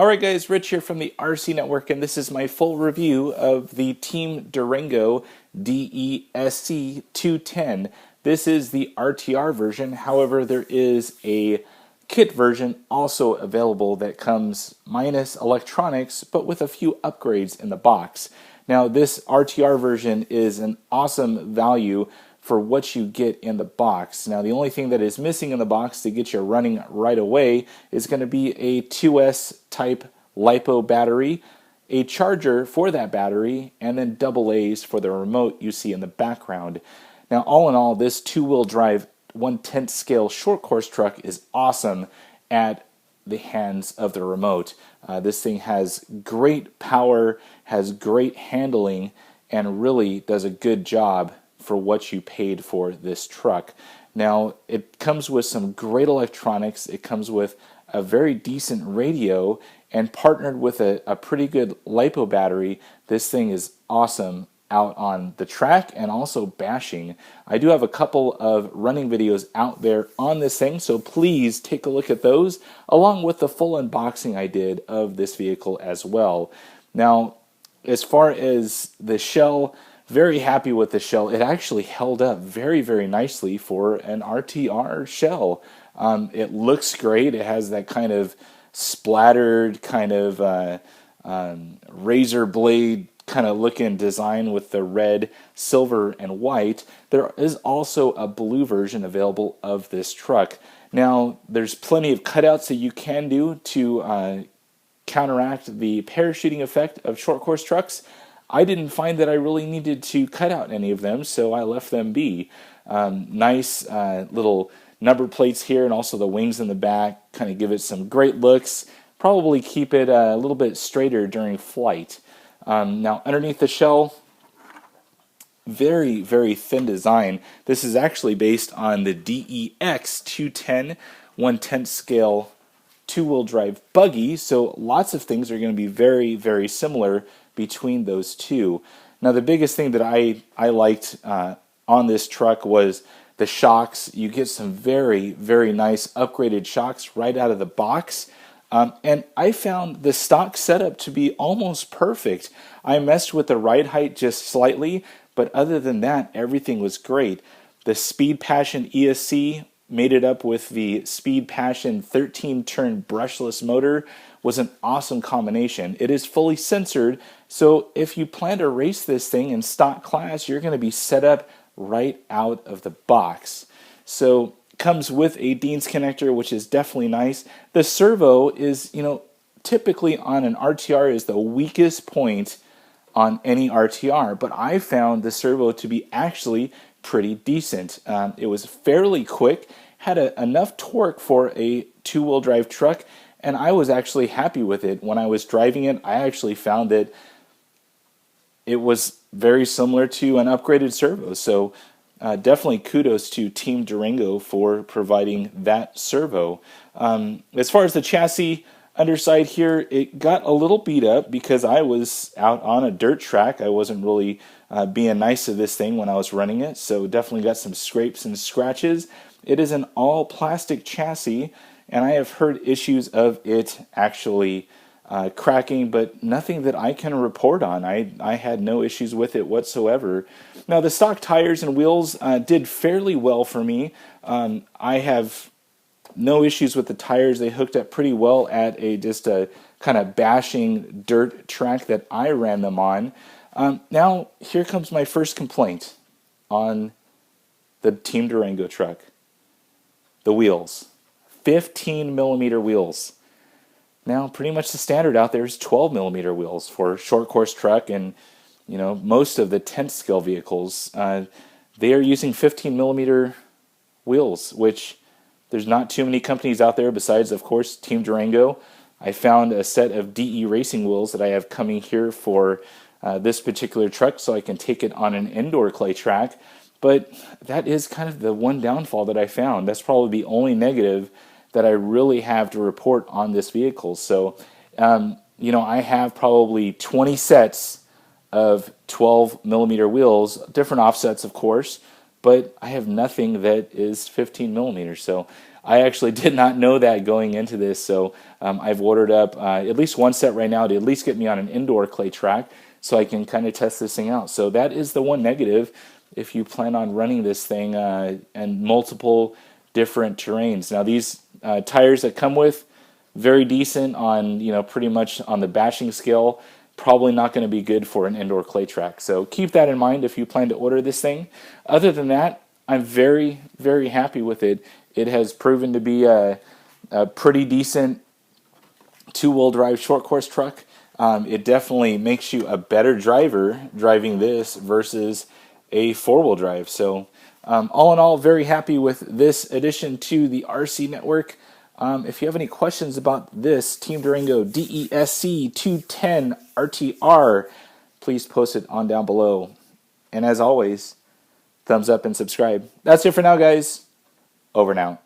Alright guys, Rich here from the RC Network, and this is my full review of the Team Durango DESC 210. This is the RTR version, however there is a kit version also available that comes minus electronics but with a few upgrades in the box. Now this RTR version is an awesome value for what you get in the box. Now the only thing that is missing in the box to get you running right away is going to be a 2S type LiPo battery, a charger for that battery, and then double A's for the remote you see in the background. Now all in all, this two-wheel drive 1/10 scale short course truck is awesome at the hands of the remote. This thing has great power, has great handling, and really does a good job for what you paid for this truck. Now it comes with some great electronics. It comes with a very decent radio, and partnered with a pretty good LiPo battery, this thing is awesome out on the track and also bashing. I do have a couple of running videos out there on this thing, so please take a look at those along with the full unboxing I did of this vehicle as well. Now as far as the shell, very happy with the shell. It actually held up very nicely for an RTR shell. It looks great. It has that kind of splattered kind of razor blade kind of looking design with the red, silver, and white. There is also a blue version available of this truck. Now there's plenty of cutouts that you can do to counteract the parachuting effect of short course trucks. I didn't find that I really needed to cut out any of them, so I left them be. Nice little number plates here, and also the wings in the back kind of give it some great looks. Probably keep it a little bit straighter during flight. Now underneath the shell, very thin design. This is actually based on the DEX 210 1/10 scale two-wheel drive buggy, so lots of things are going to be very similar between those two. Now the biggest thing that I liked on this truck was the shocks. You get some very nice upgraded shocks right out of the box. And I found the stock setup to be almost perfect. I messed with the ride height just slightly, but other than that, everything was great. The Speed Passion ESC mated up with the Speed Passion 13-turn brushless motor was an awesome combination. It is fully censored, so if you plan to race this thing in stock class, you're going to be set up right out of the box. So comes with a Dean's connector, which is definitely nice. The servo is, typically on an RTR is the weakest point on any RTR, but I found the servo to be actually pretty decent. It was fairly quick, had enough torque for a two-wheel drive truck, and I was actually happy with it. When I was driving it, I actually found that it was very similar to an upgraded servo. So definitely kudos to Team Durango for providing that servo. As far as the chassis underside here, it got a little beat up because I was out on a dirt track. I wasn't really being nice to this thing when I was running it, so definitely got some scrapes and scratches. It is an all plastic chassis, and I have heard issues of it actually cracking, but nothing that I can report on. I had no issues with it whatsoever. Now the stock tires and wheels did fairly well for me. I have no issues with the tires. They hooked up pretty well at just a kind of bashing dirt track that I ran them on. Now here comes my first complaint on the Team Durango truck. The wheels. 15mm wheels. Now, pretty much the standard out there is 12mm wheels for short course truck, and most of the 10th scale vehicles they are using 15mm wheels, which there's not too many companies out there besides, of course, Team Durango. I found a set of DE racing wheels that I have coming here for this particular truck, so I can take it on an indoor clay track. But that is kind of the one downfall that I found. That's probably the only negative that I really have to report on this vehicle. So, I have probably 20 sets of 12mm wheels, different offsets, of course, but I have nothing that is 15mm. So I actually did not know that going into this, so I've ordered up at least one set right now to at least get me on an indoor clay track so I can kind of test this thing out. So that is the one negative if you plan on running this thing and multiple different terrains. Now these tires that come with, very decent on, pretty much on the bashing scale. Probably not going to be good for an indoor clay track. So keep that in mind if you plan to order this thing. Other than that, I'm very, very happy with it. It has proven to be a pretty decent two-wheel drive short course truck. It definitely makes you a better driver driving this versus a four-wheel drive. So all in all, very happy with this addition to the RC network. If you have any questions about this Team Durango DESC 210 RTR, please post it on down below. And as always, thumbs up and subscribe. That's it for now, guys. Over now.